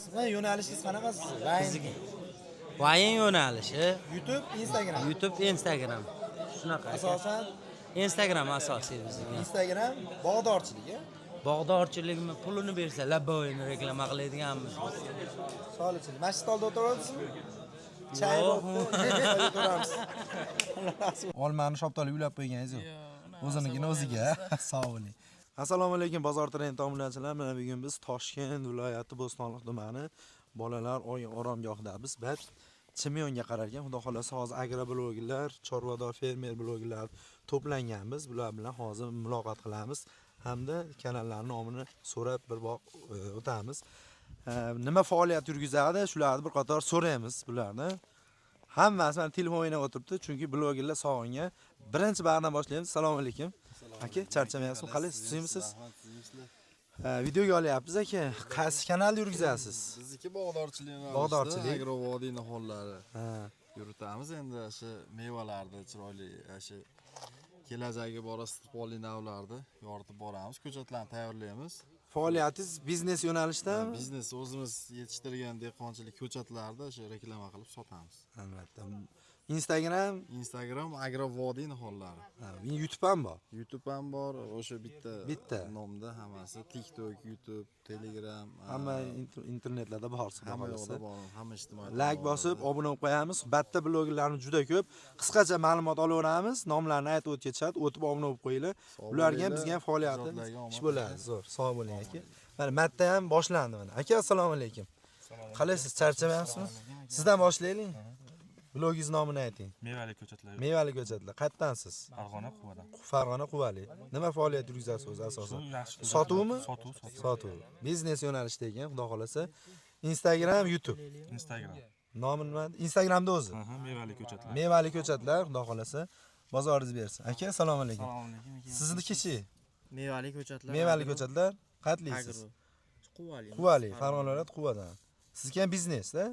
sizmi? Yo'nalishingiz qanaqasi? Bizga vayin yo'nalishi YouTube, Instagram. YouTube, Instagram. Shunaqa. Asosan Instagram asosiy bizga. Instagram bog'dorchiligi. Bog'dorchilikmi pulini bersa labboyini reklama qiladiganmiz. Solichilik. Masjid oldida o'tiribsizmi? Chay Yo'q. o'tiramiz. Olmani shoptolib ulab qo'yganingiz-ku. O'zinikini o'ziga. Sog' bo'ling. Assalomu alaykum bozor trend tomonchilar. Mana bugun biz Toshkent viloyati Bo'stonliq tumani bolalar oromgohidamiz. Biz Chimyonga qaralgan, xudo xolasa hozir agroblogerlar, chorvador fermer blogerlar to'planganmiz. Bular bilan hozir muloqot qilamiz hamda kanallarning nomini so'rab bir o'tamiz. Nima faoliyat yurgizadi, shularni bir qator so'raymiz bularni. Hammasi mana telefon o'ynab o'tiribdi, chunki blogerlar sog'ingan. Birinchi baridan boshlaymiz. Assalomu alaykum. Aka, charchamayapsizmi? Qalaysiz? Tushimisiz? Videoga olyapmiz aka. Qaysi kanalda yurgizasiz? Bizniki bog'dorchilikni, Bog'dorchilik. agrovodiy nihollari yuritamiz. Endi o'sha mevalarni chiroyli, o'sha kelajagi bor istiqbolli navlarni yoritib boramiz, ko'chatlarni tayyorlaymiz. Faoliyatingiz biznes yo'nalishdami? Biznes o'zimiz yetishtirgan dehqonchilik ko'chatlarni o'sha reklama qilib sotamiz. Albatta. Instagram, agrovodiy nihollari. YouTube ham bor. YouTube ham bor, o'sha bitta nomda hammasi. TikTok, YouTube, Telegram, Hamma internetlarda bor. hamma yoqda bor, hamma ijtimoiy. Like bosib, obuna bo'lib qo'yamiz. Batta blogerlarni juda ko'p. Qisqacha ma'lumot olaveramiz. Nomlarini aytib o'tishadi, o'tib obuna bo'lib qo'yinglar. Ularga ham bizga ham faoliyati ish bo'ladi. Zo'r, sog' bo'ling aka. Mana Matta ham boshlandi mana. Aka, assalomu alaykum. Qalaysiz? Charchamayapsizmi? Sizdan boshlaylik. Blogingiz nomini ayting. Mevali ko'chatlar. Mevali ko'chatlar. Qayerdansiz? Farg'ona Quvadan. Farg'ona Quvali. Nima faoliyat yurgizasiz o'zi asosan? Yaxshi. Sotuvmi? Sotuv. Sotuv. Biznes yo'nalishida ekan, xudo xolasa. Instagram, YouTube. Instagram. Nomi nima? Instagramda o'zi. Mevali ko'chatlar. Mevali ko'chatlar, xudo xolasa. Bozoringiz bersin. Aka, assalomu alaykum. Assalomu alaykum. Siznikichi? Mevali ko'chatlar. Mevali ko'chatlar. Qayerlisiz? Quvali. Quvali, Farg'ona viloyati Quvadan. Sizga ham biznes-da?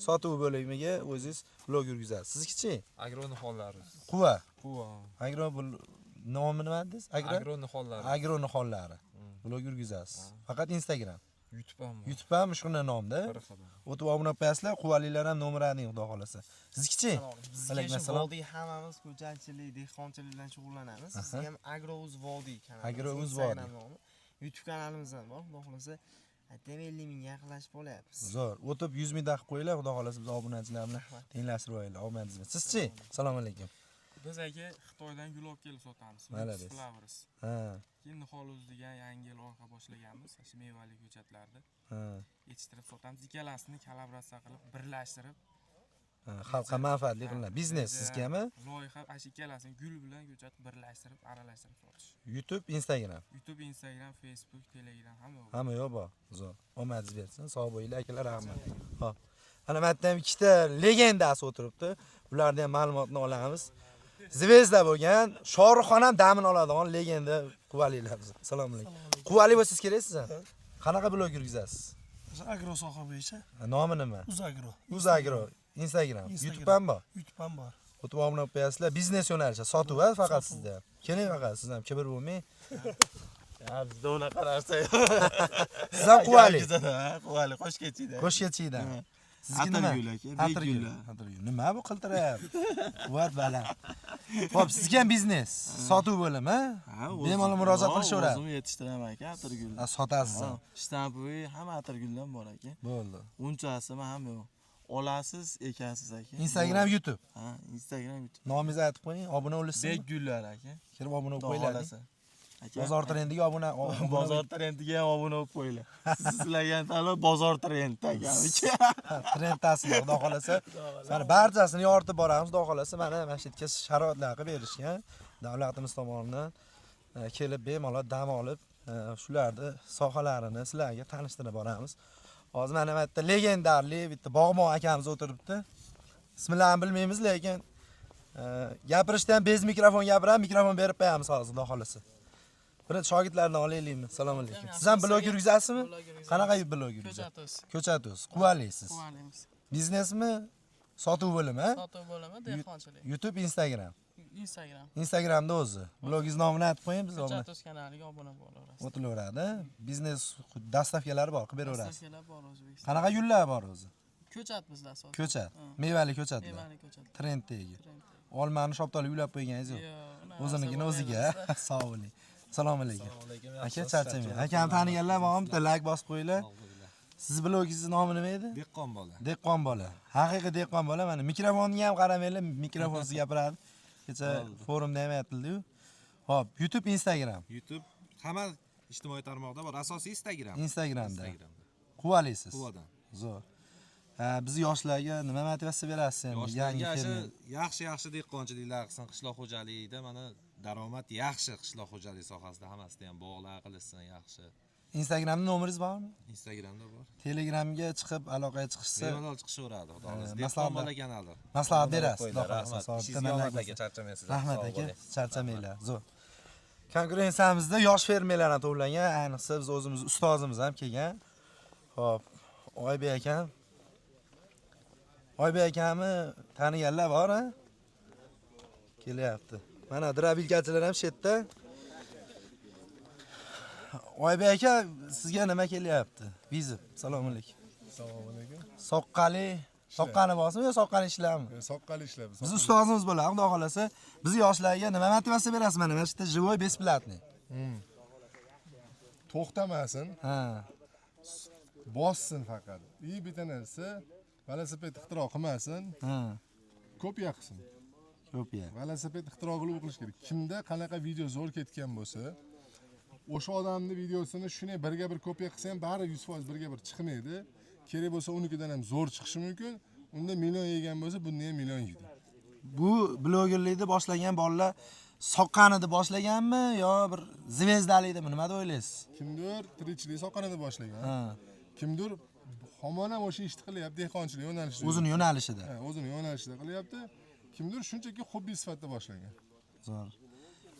Sotuv bo'limiga o'zingiz blog yurgizasiz. Sizkichi? Agro nihollari. Quva. Quva. Agro nomi nima dedingiz? Agro nihollari. Agro nihollari. Blog yurgizasiz. Faqat Instagram. YouTube ham. YouTube ham shunday nomda. O'tib obuna qo'yasizlar, quvalilar ham nomerini xudo xolasa. Sizkichi? Alaykum assalom. Vodiy hammamiz ko'chatchilik, dehqonchilik bilan shug'ullanamiz. Sizga ham Agrouz Vodiy kanali. Agrouz Vodiy. YouTube kanalimiz ham bor. Xudo xolasa 50 mingga yaqinlashib qolyapmiz. Zo'r. O'tib 100 ming daqib qo'yinglar, xudo xolasa biz obunachilar bilan tenglashtirib olaylik. Omadingizmi? Sizchi? Assalomu alaykum. Biz aka Xitoydan gul olib kelib sotamiz. Malades. Flowers. Ha. Keyin Nihol degan yangi loyiha boshlaganmiz. Shu mevali ko'chatlarni Ha. yetishtirib sotamiz. Ikkalasini kollaboratsiya qilib, birlashtirib Xalqqa manfaatli qilinadi. Biznes sizgami? loyiha shu ikkalasini gul bilan ko'chat birlashtirib, aralashtirib sotish. YouTube, Instagram. YouTube, Instagram, Facebook, Telegram hamma bor. Hamma yo'q bor. Zo'r. Omadingiz bersin. Sog' bo'linglar akalar, rahmat. Xo'p. Mana bu yerda ham ikkita legendasi o'tiribdi. Bulardan ham ma'lumotni olamiz. Zvezda bo'lgan, Shohruxxon ham damini oladigan legenda Quvalilar. Assalomu alaykum. Quvali bo'lsangiz keraksiz ham. Qanaqa blog yurgizasiz? Agro soha bo'yicha Nomi nima? Uzagro. Uzagro. Instagram. YouTube ham bor. YouTube ham bor. O'tib obuna qo'yasizlar. Biznes yo'nalishi, sotuv faqat sizda. Keling faqat siz ham kibr bo'lmang. Bizda una qararsa. Siz ham Quvali. Quvali Qo'shkechida. Qo'shkechida. Sizga nima? Atirgul. Atirgul. Nima bu qiltirayapti? Quvvat baland. Xo'p, sizga ham biznes, sotuv bo'limi, ha? Bemalol murojaat qilishaveradi. O'zim yetishtiraman aka, atirgul. Sotasiz. Shtampovi hamma atirguldan bor aka. Bo'ldi. Unchasi ham yo'q. Olasiz, ekasiz aka. Instagram, YouTube. Ha, Instagram, YouTube. Nomingizni aytib qo'ying, obuna bo'lsin. Begullar aka. Kirib obuna bo'lib qo'yinglar. Aka. Bozor trendiga obuna. Bozor trendiga ham obuna bo'lib qo'yinglar. Sizlarga tanlov bozor trendi aka. Trendtasini xudo xolasa. Mana barchasini yoritib boramiz, xudo xolasa. Mana shu yerga sharoitlar qilib berishgan. Davlatimiz tomonidan kelib bemalol dam olib, shularni sohalarini sizlarga tanishtirib boramiz. Hozir mana bu yerda legendarli bitta bog'mon akamiz o'tiribdi. Ismlarini bilmaymiz, lekin gapirishdan bez mikrofon gapirib, mikrofon berib qo'yamiz hozir, xudo xolasa. Birinchi shogirdlarni olaylikmi? Assalomu alaykum. Siz ham blog yurgizasizmi? Qanaqa blog yurgizasiz? Ko'chatuz. Quvalisiz. Quvalimiz. Biznesmi? Sotuv bo'limi? Sotuv bo'limi, dehqonchilik. YouTube, Instagram. Instagram. Instagramda o'zi. Blogingiz nomini aytib qo'ying, biz obuna Ko'chatos kanaliga obuna bo'laverasiz. o'tilaveradi. Biznes dastavkalari bor, qilib beraverasiz. Dastavkalar bor O'zbekistonda. Qanaqa gullar bor o'zi? Ko'chat bizda asosan. Ko'chat, mevali ko'chatlar. Mevali ko'chat. Trenddagi. Olmani shoptoli ulab qo'yganingiz yo'q. Yo'q. O'zinikini o'ziga. Sog' bo'ling. Assalomu alaykum. Aka charchamang. Akani taniganlar bormi? Bitta like bosib qo'yinglar. Siz blogingiz nomi nima edi? Dehqon bola. Dehqon bola. Haqiqiy dehqon bola. Mana mikrofonni ham qaramanglar, mikrofonsiz gapiradi. Kecha forumda ham aytildi-yu. Xo'p, YouTube, Instagram. YouTube hamma ijtimoiy tarmoqda bor. Asosiy Instagram. Instagramda. Quvalisiz. Quvadan. Zo'r. Biz yoshlarga nima motivatsiya berasiz endi? Yangi fermer. Yaxshi dehqonchiliklar qilsin, qishloq xo'jaligida mana daromad yaxshi qishloq xo'jaligi sohasida hammasida ham bog'lar qilishsin yaxshi. Instagramda nomeringiz bormi? Instagramda bor. Telegramga chiqib aloqaga chiqishsa, Bemalol chiqishaveradi, xudo xohlasa. maslahat Dehqon bola kanali. maslahat berasiz. Xudo Rahmat. xohlasa. Ishingizga omad aka, charchamaysizlar. Rahmat aka, charchamanglar. Zo'r. Kongressiyamizda yosh fermerlarni to'plangan, ayniqsa biz o'zimiz ustozimiz ham kelgan. Xo'p, Oybek akam. Oybek akamni taniganlar bor, ha? Kelyapti. Mana drabilkachilar ham shetda. Oybek aka, sizga nima kelyapti? Vizit. Assalomu alaykum. Assalomu alaykum. Soqqani borsmi yo soqqani ishlarmi? Soqqali ishlaymiz. Biz ustozimiz bo'ladi, xudo xolasa. Biz yoshlarga nima motivatsiya berasiz mana bu yerda живой бесплатный. To'xtamasin, Ha. bossin faqat. Bitta narsa, velosiped ixtiro qilmasin, Ha. kopiya qilsin. Kopiya. Velosiped ixtiro qilish kerak. Kimda qanaqa video zo'r ketgan bo'lsa, o'sha odamning videosini shunday birga bir kopiya qilsa ham bari 100% birga bir chiqmaydi. Kerak bo'lsa unikidan ham zo'r chiqishi mumkin. Unda million yegan bo'lsa, bunda ham million yeydi. Bu blogerlikni boshlagan bolalar soqqanida boshlaganmi yo bir zvezdalikdami? Nima deb o'ylaysiz? Kimdir tirikchilik soqqanida boshlagan. Ha. Kimdir hamon ham o'sha ishni qilyapti, dehqonchilik yo'nalishida. O'zini yo'nalishida. Ha, o'zini yo'nalishida qilyapti. Kimdir shunchaki hobbi sifatida boshlagan. Zo'r.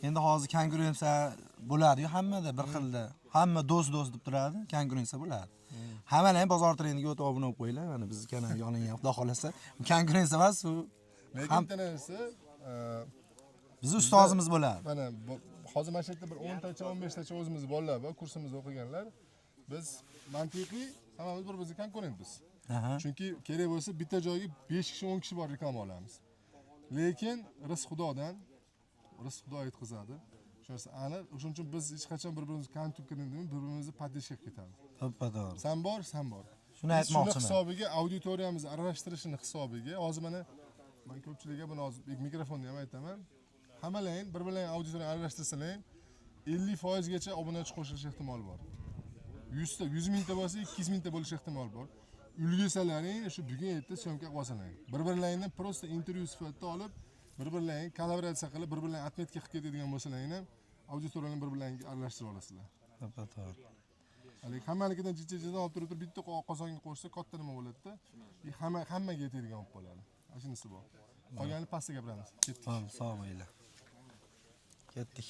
Endi hozir konkurensiya bo'ladi-yu hammada bir xilda. Hamma do'st deb turadi, konkurensiya bo'ladi. Hammalar ham bozor trendiga o'tib obuna bo'lib qo'yinglar. Mana biz kanalga olingan, xudo xolasa. Konkurensiya emas, u Lekin tanasi biz ustozimiz bo'ladi. mana hozir mana shu yerda bir 10 tacha, 15 tacha o'zimiz bolalar bor, kursimizda o'qiganlar. Biz mantiqiy hammamiz bir-birimizga konkurentmiz. Aha. Chunki kerak bo'lsa bitta joyga 5 kishi, 10 kishi bor reklama olamiz. Lekin rizq Xudodan, rizq Xudo yetkazadi. Shunisi aniq. Shuning uchun biz hech qachon bir-birimizni kontuk qilmaymiz, bir-birimizni poddержка ketamiz. To'ppa-to'g'ri. Sen bor, sen bor. Shuni aytmoqchiman. Shuni hisobiga auditoriyamizni aralashtirishini hisobiga hozir mana men ko'pchilikga buni hozir mikrofonni ham aytaman. Hammalaring bir-birlaring auditoriyani aralashtirsalar 50% gacha obunachi qo'shilish ehtimoli bor. 100 mingta bo'lsa 200 mingta bo'lish ehtimoli bor. Ulgusalaring shu bugun yerda syomka qilsalaring. Bir-birlaringni просто intervyu sifatida olib, bir-birlaring kollaboratsiya qilib, bir-birlaring atmetka qilib ketadigan bo'lsalaring ham auditoriyani bir-birlaringga aralashtirib olasizlar. To'ppa-to'g'ri. Hali hammaligidan jichcha-jichcha olib turib bitta qozonga qo'shsa katta nima bo'ladi-da? Hammaga yetadigan bo'lib qoladi. Shunisi bor. Qolganini pastga gapiramiz. Ketdik. Sog' bo'linglar. Ketdik.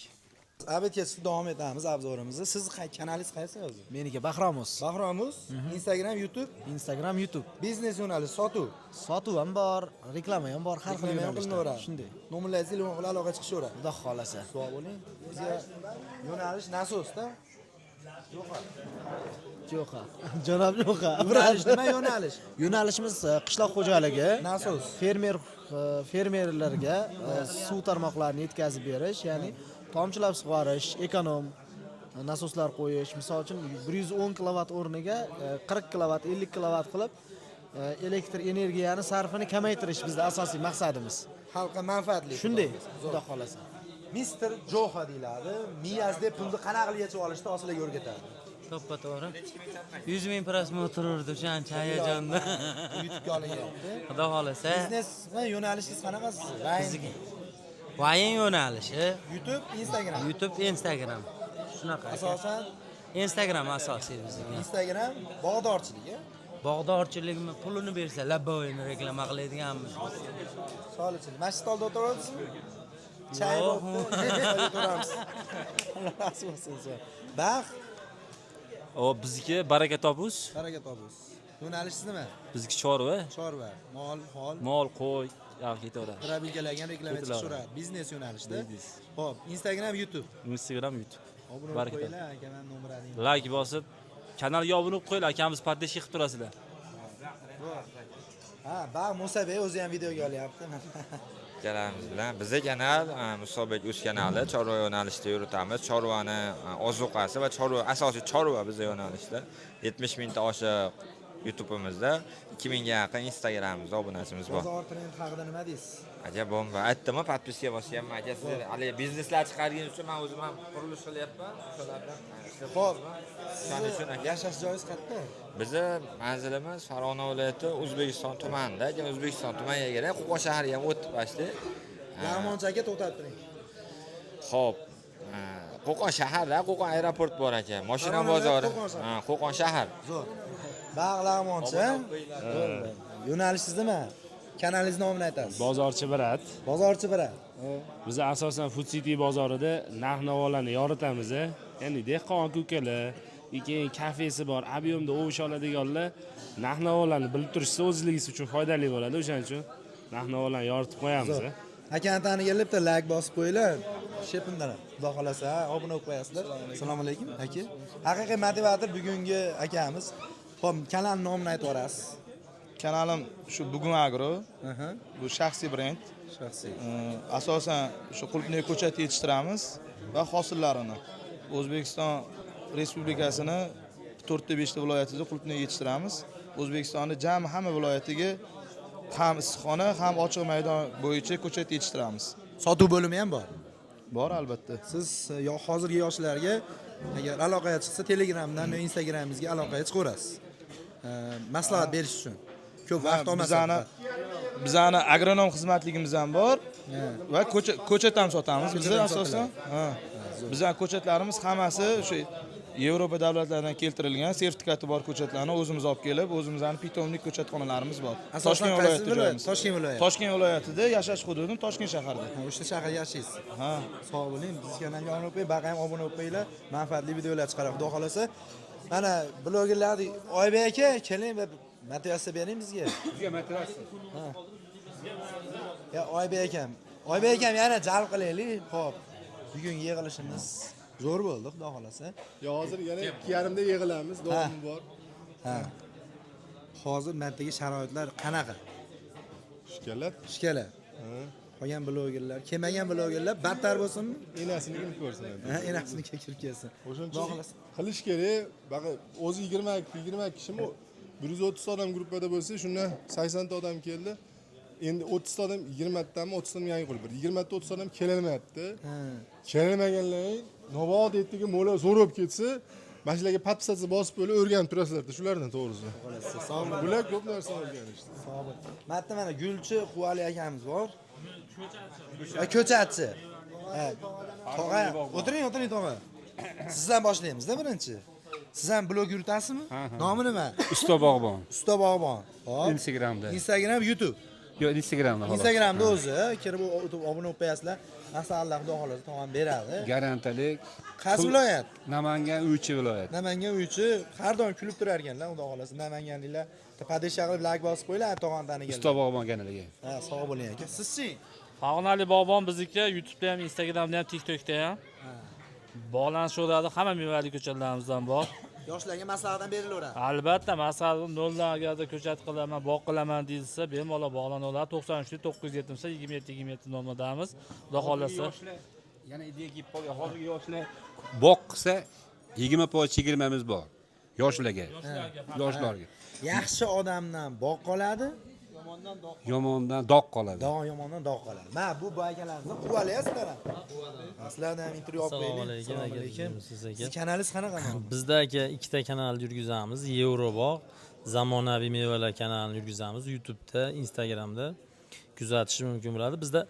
Abetga davom etamiz obzorimizni. Siz kanalingiz qaysi o'zi? Meniki Bahromus. Bahromus, Instagram, YouTube, Instagram, YouTube. biznes yo'nalishi sotuv. Sotuv ham bor, reklama ham bor, har xil Reklama ham yo'nalishda. qilinaveradi. Shunday. Nomerlaringizni ilova bilan aloqa chiqishaveradi. Xudo xolasa. Sog' bo'ling. Bizga yo'nalish nasosda. Jo'qa. Janob Jo'qa. Yo'nalish nima yo'nalish? Yo'nalishimiz qishloq xo'jaligi, Nasos. fermerlarga suv tarmoqlarini yetkazib berish, ya'ni tomchilab sug'orish, ekonom nasoslar qo'yish. Misol uchun 110 kilovat o'rniga 40 kilovat, 50 kilovat qilib elektr energiyani sarfini kamaytirish bizning asosiy maqsadimiz. Xalqqa manfaatli. Shunday, xudo xolasa. Mr. Joha deyiladi. Miyazda pulni qanaqa qilib yechib olishni sizlarga o'rgatadi. To'ppa-to'g'ri. 100 ming prosmotr urdi o'shancha hayajonda. YouTube'ga olingandi. Xudo xolasa. Biznes va yo'nalishingiz qanaqa sizga? Vayin yo'nalishi YouTube, Instagram. YouTube, Instagram. Shunaqa. Asosan Instagram asosiy bizga. Instagram bog'dorchilik, Bog'dorchilikni pulini bersa, labboyini reklama qiladiganmiz. solichilik. Masjid oldida o'tiribsizmi? Chay o'tiramiz. Razı olsun. Bax, O bizniki baraka topuz. baraka topuz. Yo'nalishingiz nima? Bizniki chorva, Chorva, mol, hol. mol, qo'y, yo'q ketaveradi. Probelkalarga ham reklama chiqishaveradi. Biznes yo'nalishida. Xo'p, Instagram, YouTube. Instagram, YouTube. Obuna Baraka. qo'yinglar, akaman nomerini. Like bosib, kanalga obuna bo'lib qo'yinglar. Akamiz poddesh qilib turasizlar. Ha, bag' Musabek o'zi ham videoga olyapti. Ikkalamiz bilan bizning kanal Musobek o'z kanali chorva yo'nalishida yuritamiz. Chorvani ozuqasi va chorva asosiy chorva bizning yo'nalishda 70 mingta oshiq YouTube'imizda 2000 ga yaqin Instagram'imizda obunachimiz bor. Bozor trend haqida nima deysiz? Aja bomba. Aytdimmi, podpiska bosyapman. Aja sizlar hali bizneslar chiqargan uchun men o'zim ham qurilish qilyapman. O'shalardan Xo'p, shuning uchun yashash joyingiz qayerda? bizni manzilimiz Farg'ona viloyati O'zbekiston tumanida. O'zbekiston tumaniga kerak, Qo'qon shahriga ham o'tib bashdi. Lag'moncha aka to'xtatib turing. Xo'p. Qo'qon shaharda, Qo'qon aeroport bor ekan. Mashina bozori. Qo'qon shahar. Zo'r. Bag' Lag'moncha. Yo'nalishingiz nima? Kanalingiz nomini aytasiz. Bozorchi Birat. Bozorchi Birat. Biz asosan Food City bozorida narx-navolarni yoritamiz. Ya'ni dehqon ko'kalar, keyin kafesi bor, ob'yomda ovish oladiganlar narx-navolarni bilib turishsa o'zligingiz uchun foydali bo'ladi. O'shaning uchun narx-navolarni yoritib qo'yamiz. Akani taniganlar bitta like bosib qo'yinglar. Shepindan. Xudo xolasa, obuna bo'lib qo'yasizlar. Assalomu alaykum aka. Haqiqiy motivator bugungi akamiz. Xo'p, kanal nomini aytib o'rasiz. Kanalim shu Bugun Agro. Bu shaxsiy brend. Shaxsiy. Asosan shu qulupnay ko'chat yetishtiramiz va hosillarini. O'zbekiston Respublikasini 4-5 ta viloyatida qulupnay yetishtiramiz. O'zbekistonning jami hamma viloyatiga ham issiqxona, ham ochiq maydon bo'yicha ko'chat yetishtiramiz. Sotuv bo'limi ham bor. Bor albatta. Siz hozirgi yoshlarga agar aloqaga chiqsa Telegramdan va Instagramingizga aloqaga chiqaverasiz. Maslahat berish uchun. Ko'p vaqt olmasa. Bizani agronom xizmatligimiz ham bor va ko'chat ham sotamiz. Biz asosan bizning ko'chatlarimiz hammasi o'sha Yevropa davlatlaridan keltirilgan sertifikati bor ko'chatlarni o'zimiz olib kelib, o'zimizning pitomlik ko'chatxonalarimiz bor. Toshkent viloyatida joyimiz. Toshkent viloyati. Toshkent viloyatida yashash hududim Toshkent shahrida. O'sha shaharda yashaysiz. Ha, sog' bo'ling. Biz kanalga obuna bo'lib, baqay ham obuna bo'lib qo'yinglar. Manfaatli videolar chiqarib, xudo xolasa. Mana blogerlarni Oybek aka, keling va motivatsiya bering bizga. Bizga motivatsiya. Ha. Ya Oybek akam. Oybek akam yana jalb qilaylik. Xo'p. Bugun yig'ilishimiz zo'r bo'ldi, xudo xolasa. Yo, hozir yana 2,5 da yig'ilamiz, davom bor. Ha. Hozir mendagi sharoitlar qanaqa? Shikala. Qolgan blogerlar, kelmagan blogerlar battar bo'lsinmi? Enasini ko'rsin. Ha, enasini kirib kelsin. O'shancha qilish kerak. Baqa o'zi 20 kishimi 130 odam gruppada bo'lsa, shundan 80 ta odam keldi. Endi 30 ta odam 20 tami 30 tadan yangi qilib 20 ta 30 odam kelolmayapti. Kelmaganlar navod etdigi mo'la zo'r bo'lib ketsa, mashinalarga podpisatsiya bosib bo'lib o'rganib turasizlar-da, shulardan to'g'risi. Bular ko'p narsa o'rganishdi. Sog' bo'l. Mana mana Gulchi Quvali akamiz bor. Ko'chatchi. Ha. Tog'a, o'tiring tog'a. Sizdan boshlaymiz-da birinchi. Siz ham blog yuritasizmi? Nomi nima? Usta bog'bon. Usta bog'bon. Hop. Instagramda. Instagram, YouTube. Yo'q, Instagramda xolos. Instagramda o'zi kirib obuna bo'lib qo'yasizlar. Masallar xudo xolasa tog'am beradi. Garantalik. Qaysi viloyat? Namangan Uychi viloyat. Namangan Uychi har doim kulib turar ekanlar, xudo xolasa. Namanganliklar padesha qilib like bosib qo'yinglar, tog'am tanigan. Usta bog'bon kanaliga. Ha, sog' bo'ling aka. Siz-chi? Farg'onalik bog'bon bizniki YouTube'da ham, Instagram'da ham, TikTok'da ham. Bog'lanishadi, hamma mevali ko'chatlarimizdan bor. Yoshlarga maslahat ham berilaveradi. Albatta, masalan, noldan agarda ko'chat qilaman, bog' qilaman deyilsa, bemalol bog'lanaveradi. 93 970 27 nomadamiz. Xudo xolasa. Yana ideya kelib qolgan. Hozirgi yoshlar bog' qilsa 20% chegirmamiz bor. Yoshlarga. Yoshlarga. Yaxshi odamdan bog' qoladi, Yomondan dog' qoladi. Yomondan dog' qoladi. Mana bu akalarimizni quvalayapsizlar ham. Sizlardan ham intervyu olib qo'yaylik. Assalomu alaykum. Siz kanalingiz qanaqa? Bizda aka ikkita kanal yurgizamiz. Yevrobog', zamonaviy mevalar kanalini yurgizamiz. YouTube'da, Instagramda kuzatish mumkin bo'ladi. Bizda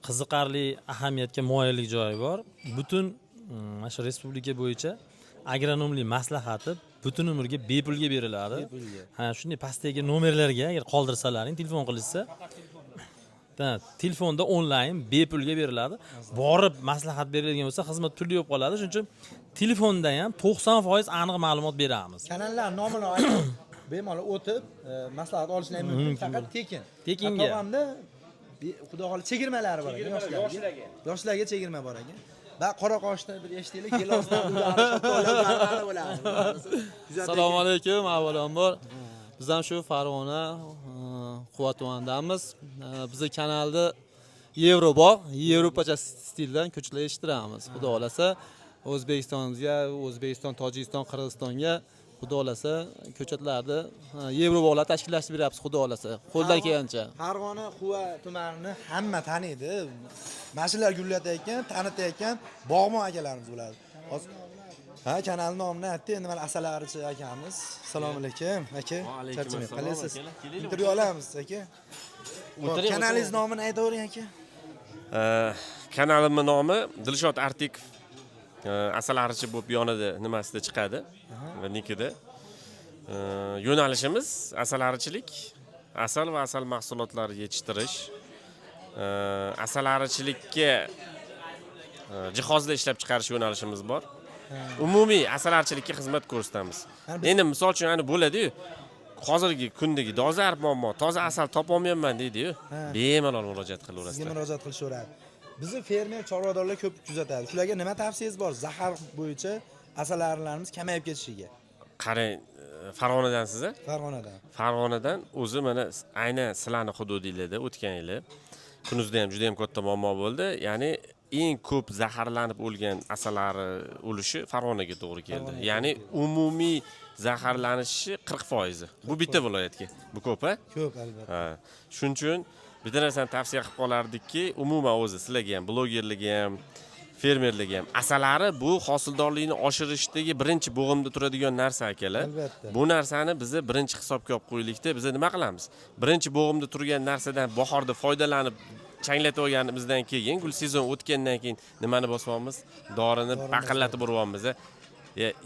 qiziqarli ahamiyatga moyillik joyi bor. Butun mana shu respublika bo'yicha agronomlik maslahati butun umrga bepulga beriladi. Ha, shunday pastdagi nomerlarga agar qoldirsalaring, telefon qilishsa, telefonda onlayn bepulga beriladi. Borib maslahat beriladigan bo'lsa, xizmat turli bo'lib qoladi. Shuning uchun telefonda ham 90% aniq ma'lumot beramiz. Kanallar nomini ayting. bemalol o'tib maslahat olishlar mumkin, faqat tekin. Tekinga. Tomamda xudo xohlasa chegirmalari bor ekan yoshlarga. Yoshlarga chegirma bor ekan. Va qora qoshda bir eshitaylik, gelosdan bo'ladi. Assalomu alaykum, avvalambor. Biz ham shu Farg'ona Quvvat tumanidamiz. Bizning kanalda Yevro bor, Yevropacha stildan ko'chlar eshittiramiz. Xudo xolasa O'zbekistonga, O'zbekiston, Tojikiston, Qirg'izistonga xudo xolasa ko'chatlarni Yevro bog'lar tashkillashtirib beryapmiz, xudo xolasa. Qo'ldan kelgancha. Farg'ona Quvvat tumanini hamma taniydi. Mashinalar gullatayotgan, tanitayotgan bog'mon akalarimiz bo'ladi. Ha, kanal nomini aytdi. Endi mana Asalarichi akamiz. Assalomu alaykum, aka. Charchamang. Qalaysiz? Intervyu olamiz, aka. Kanalingiz nomini aytavering, aka. Kanalimning nomi Dilshod Artikov. Asalarichi bo'lib yonida nimasida chiqadi. Va nikida. Yo'nalishimiz asalarichilik, asal va asal mahsulotlari yetishtirish. Asalarichilikka jihozda ishlab chiqarish yo'nalishimiz bor. Umumiy asalarichilikka xizmat ko'rsatamiz. Endi misol uchun ana bo'ladi-yu. Hozirgi kundagi dolzarb muammo, toza asal topolmayman deydi-yu. Bemalol murojaat qilaverasiz. Sizga murojaat qilishaveradi. Bizni fermer chorvadorlar ko'p kuzatadi. Shularga nima tavsiyangiz bor? Zahar bo'yicha asalarilarimiz kamayib ketishiga. Qarang, Farg'onadansiz a? Farg'onadan. Farg'onadan o'zi mana aynan sizlarning hududingizda o'tgan yili kunuzda ham juda ham katta muammo bo'ldi. Ya'ni eng ko'p zaharlanib o'lgan asalari ulushi Farg'onaga to'g'ri keldi. Ya'ni umumiy zaharlanishi 40%. Bu bitta viloyatga. Bu ko'p-a? Ko'p albatta. Ha. Shuning uchun bitta narsani tavsiya qilib qolardikki, umuman o'zi sizlarga ham, blogerlarga ham, fermerlarga ham asalari bu hosildorlikni oshirishdagi birinchi bo'g'imda turadigan narsa akalar. Albatta. Bu narsani biz birinchi hisobga olib qo'ylikda biz nima qilamiz? Birinchi bo'g'imda turgan narsadan bahorda foydalanib changlatib olganimizdan keyin gul sezon o'tgandan keyin nimani bosyapmiz? Dorini baqillatib uryapmiz.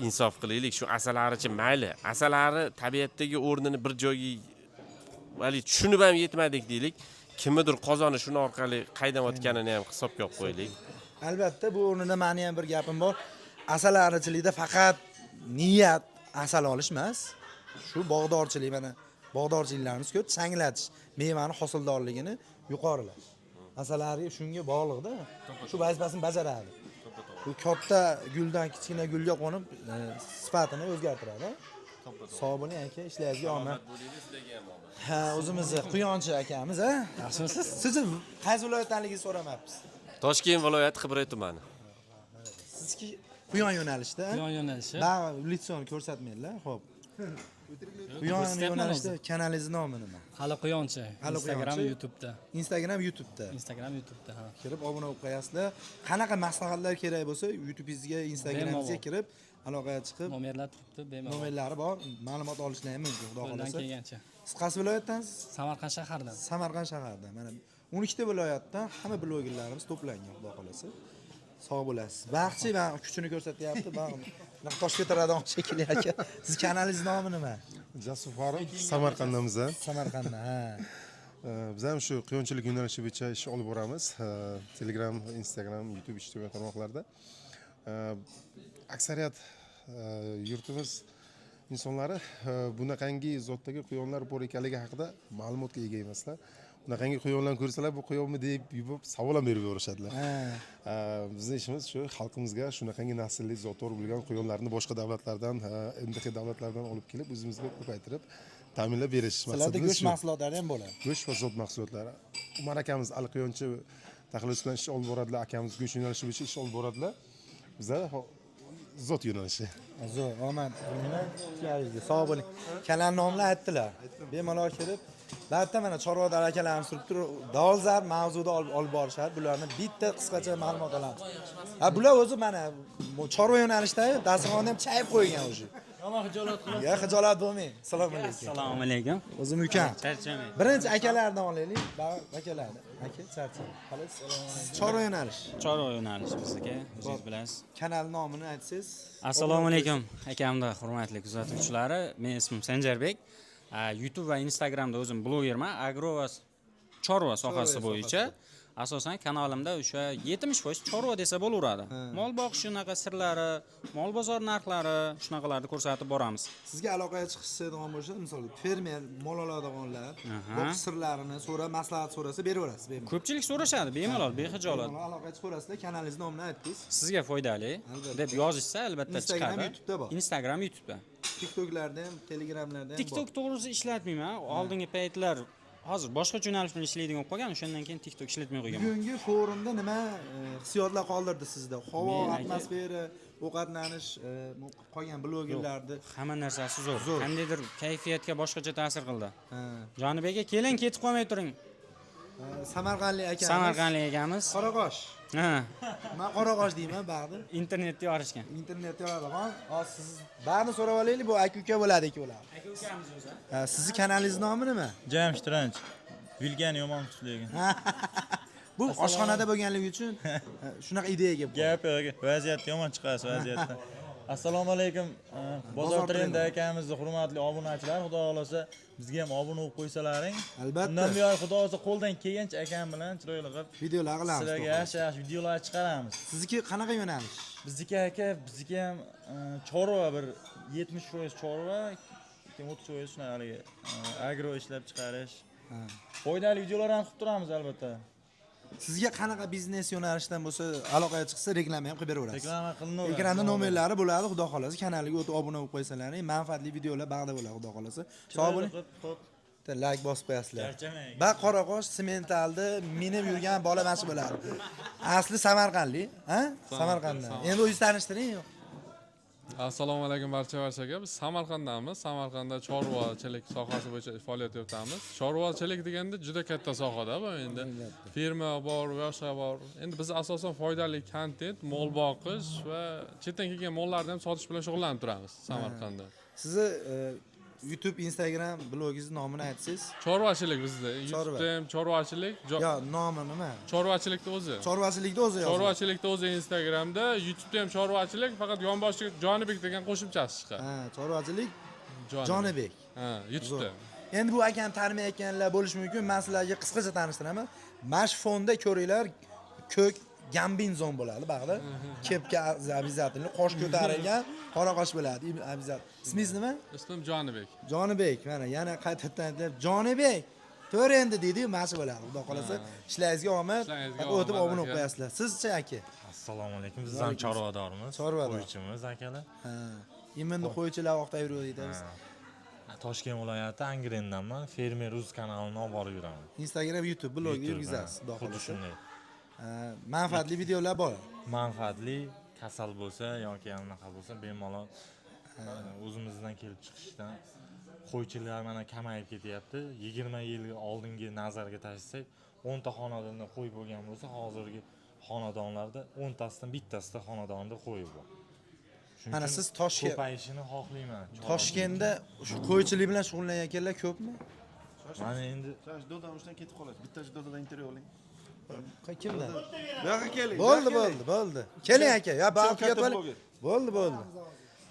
Insof qilaylik, shu asalarichi mayli. Asalari tabiatdagi o'rnini bir joyga vali tushunib ham yetmadik deylik. Kimnidir qozoni shuni orqali qaydanayotganini ham hisobga olib qo'yaylik. Albatta, bu o'rnida meni ham bir gapim bor. Asalarichilikda faqat niyat asal olish emas. Shu bog'dorchilik, mana bog'dorchiliklarimiz ko'p changlatish, mevani hosildorligini yuqorilash. Asalari shunga bog'liqda. Shu vazifasini bajaradi. Bu katta guldan kichkina gulga qo'nib, sifatini o'zgartiradi. Sog' bo'ling aka, ishlaringizga omad. Ha, o'zimizni Quyonchi akamiz, ha? Yaxshimisiz? Sizni qaysi viloyatdanligingizni so'ramabmiz. Toshkent viloyati Qibray tumani. Sizki Quyon yo'nalishda? Quyon yo'nalishi. Ba'zi litsonni ko'rsatmaydilar, xo'p. Quyon yo'nalishda kanalingiz nomi nima? Hali Quyonchi. Instagram, YouTube'da. Instagram, YouTube'da. Instagram, YouTube'da, ha. Kirib obuna bo'lib qo'yasizlar. Qanaqa maslahatlar kerak bo'lsa, YouTube'ingizga, Instagramingizga kirib, aloqaga chiqib, nomerlar turibdi, bemalol. Nomerlari bor, ma'lumot olishlar ham mumkin, xudo Qo'ldan xolasa. kelgancha. Siz qaysi viloyatdansiz? Samarqand shaharidan. Samarqand shaharidan. Mana 12 ta viloyatdan hamma blogerlarimiz to'plangan, xudo xolasa. Sog' bo'lasiz. Baxchi men kuchini ko'rsatyapti, men tosh ko'taradigan shekilli aka. Siz kanalingiz nomi nima? Jasur Farruh, Samarqandamiz. Samarqanddan, ha. Biz ham shu quyonchilik yo'nalishi bo'yicha ish olib boramiz. Telegram, Instagram, YouTube ijtimoiy tarmoqlarda. Aksariyat yurtimiz insonlari bunaqangi zotdagi quyonlar bor ekanligi haqida ma'lumotga ega emaslar. Bunaqangi quyonlarni ko'rsalar, bu quyonmi deb yubib savol ham berib yuborishadilar. Bizning ishimiz shu xalqimizga shunaqangi naslli zotor bo'lgan quyonlarni boshqa davlatlardan, MDH davlatlardan olib kelib, o'zimizga ko'paytirib ta'minlab berish maqsadimiz. Sizlarda go'sht mahsulotlari ham bo'ladi. Go'sht va zot mahsulotlari. Umar akamiz Ali Quyonchi taxallusi bilan ish olib boradilar, akamiz go'sht yo'nalishi bo'yicha ish olib boradilar. Bizlar zot yo'nalishi. Zo'r, omad. Sog' bo'ling. Kanal nomini aytdilar. Bemalol kirib, Batda mana chorvador akalarimiz turibdi, dolzarb mavzuda olib borishadi. Bularni bitta qisqacha ma'lumot olamiz. Ha, bular o'zi mana chorva yo'nalishdagi dasturxonni ham chayib qo'ygan o'sha. Yomon xijolat qilib. Ya, xijolat bo'lmang. Assalomu alaykum. Assalomu alaykum. O'zim ukam. Charchamang. Birinchi akalardan olaylik. Akalarni. Aka, charchamang. Qalasiz? Chorva yo'nalish. Chorva yo'nalish bizniki, o'zingiz bilasiz. Kanal nomini aytsangiz. Assalomu alaykum akamda hurmatli kuzatuvchilari. Men ismim Sanjarbek. YouTube va Instagramda o'zim blogerman. Agro va chorva sohasi bo'yicha asosan kanalimda o'sha 70% chorva desa bo'laveradi. Mol boqish shunaqa sirlari, mol bozor narxlari shunaqalarni ko'rsatib boramiz. Sizga aloqaga chiqishadigan bo'lsa, misol fermer mol oladiganlar boqish sirlarini maslahat so'rasa beraverasiz, bemalol. Ko'pchilik so'rashadi, bemalol, behijolat. Aloqaga chiqaverasizlar, kanalingiz nomini aytdingiz. Sizga foydali deb yozishsa albatta chiqadi. Instagram, YouTube'da bor. Instagram, YouTube'da. TikTok'larda ham, Telegramlarda ham. TikTok to'g'risi ishlatmayman. Oldingi paytlar hozir boshqa yo'nalish bilan ishlaydigan bo'lib qolgan, o'shandan keyin TikTok ishlatmay qo'yganman. Bugungi forumda nima hissiyotlar qoldirdi sizda? Havo, atmosfera, ovqatlanish, qolgan blogerlarni hamma narsasi zo'r. Qandaydir kayfiyatga boshqacha ta'sir qildi. Jonibek aka, keling, ketib qolmay turing. Samarqandlik akamiz. Samarqandlik akamiz. Qoraqosh. Ha. Men Qoraqosh deyman, bag'di. Internetda yorishgan. Internetda yoradigan. Hozir siz bag'ni so'rab olaylik, bu aka-uka bo'ladi-ku ular. Aka-ukamiz o'zi. Sizni kanalingiz nomi nima? James Tranch. Vilgan yomon kuchligi. Bu oshxonada bo'lganligi uchun shunaqa ideyaga gap vaziyat yomon chiqasiz vaziyatdan. Assalomu alaykum. Bozor trendi akamizni hurmatli obunachilar, xudo xolasa bizga ham obuna bo'lib qo'ysalaring. Albatta. Undan buyon xudo xolasa qo'ldan kelgancha akam bilan chiroyli qilib videolar qilamiz. Sizlarga yaxshi videolar chiqaramiz. Sizniki qanaqa yo'nalish? Bizniki aka, bizga ham chorva bir 70% chorva, 30% shunaqaligi agro ishlab chiqarish. Foydali videolar ham qilib turamiz albatta. Sizga qanaqa biznes yo'nalishidan bo'lsa, aloqaga chiqsa reklama ham qilib beraverasiz. Reklama qilinadi. Ekranda nomerlari bo'ladi, xudo xolasa kanaliga o'tib obuna bo'lib qo'ysalaring, manfaatli videolar bag'da bo'ladi, xudo xolasa. Sog' bo'ling. Like bosib qo'yasizlar. Ba Qoraqosh sementalda minib yurgan bola mana shu bo'ladi. Asli Samarqandlik, ha? Samarqanddan. Endi o'zingiz tanishtiring. Assalomu alaykum barchaga. Biz Samarqanddamiz. Samarqandda chorvachilik sohasi bo'yicha faoliyat yuritamiz. Chorvachilik deganda juda katta sohada bu endi. Firma bor, boshqa bor. Endi biz asosan foydali kontent, mol boqish va chetdan kelgan mollarni ham sotish bilan shug'ullanib turamiz Samarqandda. Sizni YouTube, Instagram blogingiz nomini aytsangiz. Chorvachilik bizda. YouTube'da ham chorvachilik. Yo, nomi nima? Chorvachilikda o'zi. Chorvachilikda o'zi yoziladi. Chorvachilikda o'zi Instagramda, YouTube'da ham chorvachilik, faqat yonboshiga Jonibek degan qo'shimchasi chiqadi. Ha, chorvachilik Jonibek. Ha, YouTube'da. Endi bu akani tanimayotganlar bo'lishi mumkin. Men sizlarga qisqacha tanishtiraman. Mash fonda ko'ringlar, ko'k gambinzon bo'ladi, bag'da. Kepka обязательно, qosh ko'tarilgan, qora qosh bo'ladi, обязательно. Ismingiz nima? Ismim Jonibek. Jonibek, mana yana qaytadan aytib, Jonibek. To'g'ri endi dedi, mashi bo'ladi. Xudo xolasa, ishlaringizga omad. O'tib obuna bo'lib qo'yasizlar. Sizchi aka? Assalomu alaykum. Biz ham chorvadormiz. Qo'ychimiz akalar. Ha. Endi qo'ychilar vaqtda yuradi biz. Toshkent viloyati Angrendanman. Fermer Uz kanalini olib borib yuraman. Instagram, YouTube blog yurgizasiz, xudo xolasa. Manfaatli videolar bor. Manfaatli, kasal bo'lsa yoki anaqa bo'lsa bemalol o'zimizdan kelib chiqishdan qo'ychilar mana kamayib ketyapti. 20 yil oldingi nazarga tashlasak, 10 ta xonadonda qo'y bo'lgan bo'lsa, hozirgi xonadonlarda 10 tasidan bittasida xonadonda qo'y bor. Mana siz Toshkent ko'payishini xohlayman. Toshkentda shu qo'ychilik bilan shug'ullanayotganlar ko'pmi? Mana endi dodadan ushdan ketib qoladi. Bittasi dodadan intervyu oling. Kimdan? Bu yoqqa keling. Bo'ldi. Keling aka. Ya bo'ldi.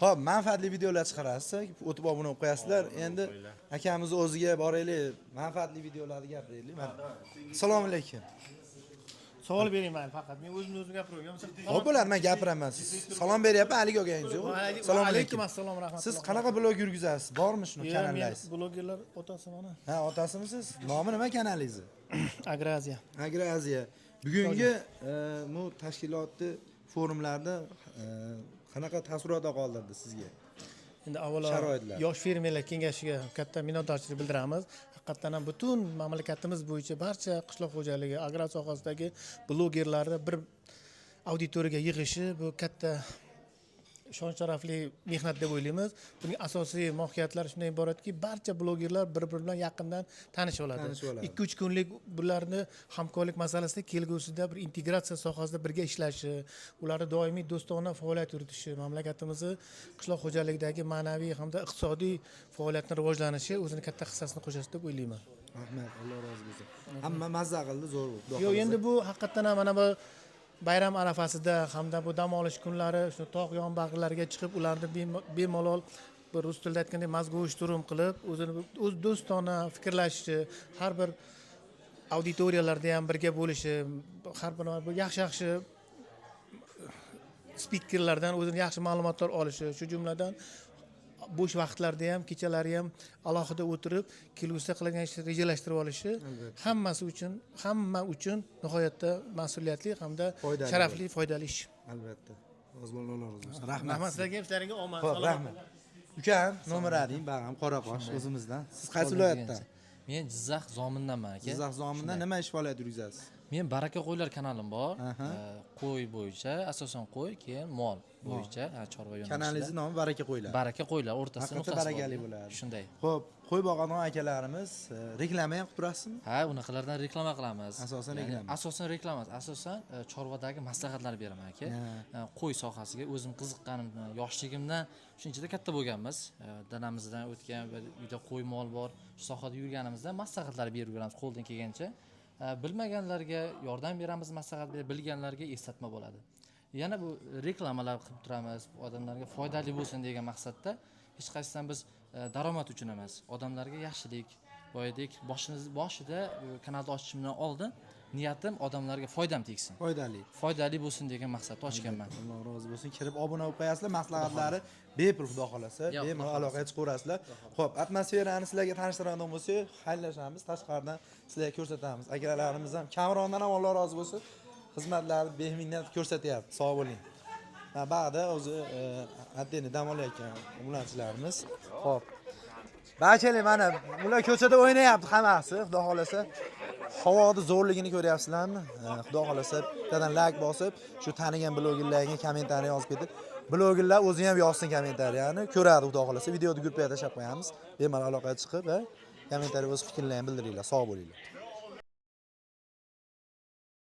Xo'p, manfaatli videolar chiqarasiz, o'tib obuna bo'lib qo'yasizlar. Endi akamiz o'ziga boraylik, manfaatli videolarni gapiraylik. Assalomu alaykum. Savol berayman faqat. Men o'zim gapiraman. Xo'p bo'ladi, men gapiraman. Siz salom beryapman, Aliga o'rganingiz yo'q. Assalomu alaykum. Assalomu rahmatulloh. Siz qanaqa blog yurgizasiz? Bormi shuni kanalingiz? Men blogerlar otasi mana. Ha, otasimisiz? Nomi nima kanalingiz? Agraziya. Agraziya. Bugungi bu tashkilotni forumlarda qanaqa taassurotlar qoldirdi sizga? Endi avvalo yosh fermerlar kengashiga katta minnatdorchilik bildiramiz. Haqiqatan ham butun mamlakatimiz bo'yicha barcha qishloq xo'jaligi, agrar sohasidagi blogerlarni bir auditoriyaga yig'ishi bu katta shon sharafli mehnat deb o'ylaymiz. Buning asosiy mohiyyatlari shundan iboratki, barcha blogerlar bir-biri bilan yaqindan tanishib oladi. 2-3 kunlik bularni hamkorlik masalasida kelgusida bir integratsiya sohasida birga ishlashi, ularni doimiy do'stona faoliyat yuritishi, mamlakatimizni qishloq xo'jaligidagi ma'naviy hamda iqtisodiy faoliyatning rivojlanishi o'zini katta hissasini qo'shadi deb o'ylayman. Rahmat, Alloh rozi bo'lsin. Hamma mazza qildi, zo'r bo'ldi. Yo'q, endi bu haqiqatan ham mana bu bayram arafasida hamda bu dam olish kunlari shu tog' yonbag'rilariga chiqib ularni bemalol bir rus tilida aytganda mazgu ishtirom qilib o'zini o'z do'stona fikrlashishi, har bir auditoriyalarda ham birga bo'lishi, har bir yaxshi spikerlardan o'zini yaxshi ma'lumotlar olishi, shu jumladan bo'sh vaqtlarda ham, kechalari ham alohida o'tirib, kelgusida qiladigan ishni rejalashtirib olishi hamma uchun nihoyatda mas'uliyatli hamda sharafli, foydali ish. Albatta. Rahmat. Rahmat sizlarga, ishlaringga omad. Xo'p, rahmat. Ukam, nomer ading, bag'am Qoraqosh o'zimizdan. Siz qaysi viloyatdan? Men Jizzax Zomindanman aka. Jizzax Zomindan nima ish faoliyat yurgizasiz? Men Baraka qo'ylar kanalim bor. Qo'y bo'yicha, asosan qo'y, keyin mol bo'yicha chorva yo'nalishida. Kanalingiz nomi Baraka qo'ylar. Baraka qo'ylar o'rtasida nuqtasi barakali bo'ladi. Shunday. Xo'p, qo'y boqadigan akalarimiz reklama ham qilib turasizmi? Ha, unaqalardan reklama qilamiz. Asosan reklama. Asosan reklama, asosan chorvadagi maslahatlar beraman aka. Qo'y sohasiga o'zim qiziqqanimdan, yoshligimdan shunchada katta bo'lganmiz. Dadamizdan o'tgan uyda qo'y mol bor. Shu sohada yurganimizda maslahatlar berib yuramiz qo'ldan kelgancha. Bilmaganlarga yordam beramiz, maslahat berib, bilganlarga eslatma bo'ladi. Yana bu reklamalar qilib turamiz, odamlarga foydali bo'lsin degan maqsadda. Hech qaysidan biz daromad uchun emas, odamlarga yaxshilik, boyadek boshida kanalni ochishimdan oldin niyatim odamlarga foydam tegsin. Foydali bo'lsin degan maqsadda ochganman. Alloh rozi bo'lsin. Kirib obuna bo'lib qo'yasizlar, maslahatlari bepul xudo xolasa, bemalol aloqaga chiqaverasizlar. Xo'p, atmosferani sizlarga tanishtiradigan bo'lsak, xayrlashamiz, tashqaridan sizlarga ko'rsatamiz. Akalarimiz ham Kamrondan ham Alloh rozi bo'lsin. Xizmatlarni beminnat ko'rsatyapti. Sog' bo'ling. Ba'da o'zi atteni dam olayotgan obunachilarimiz. Xo'p. Barchalik mana ular ko'chada o'ynayapti hammasi, xudo xolasa. Havoning zo'rligini ko'ryapsizlarmi? Xudo xolasa bittadan like bosib, shu tanigan blogerlarga kommentariy yozib ketib, blogerlar o'zi ham yozsin kommentariyani, ko'radi xudo xolasa. Videoni gruppaga tashlab qo'yamiz. Bemalol aloqaga chiqib, kommentariy o'z fikrlaringizni bildiringlar. Sog' bo'linglar.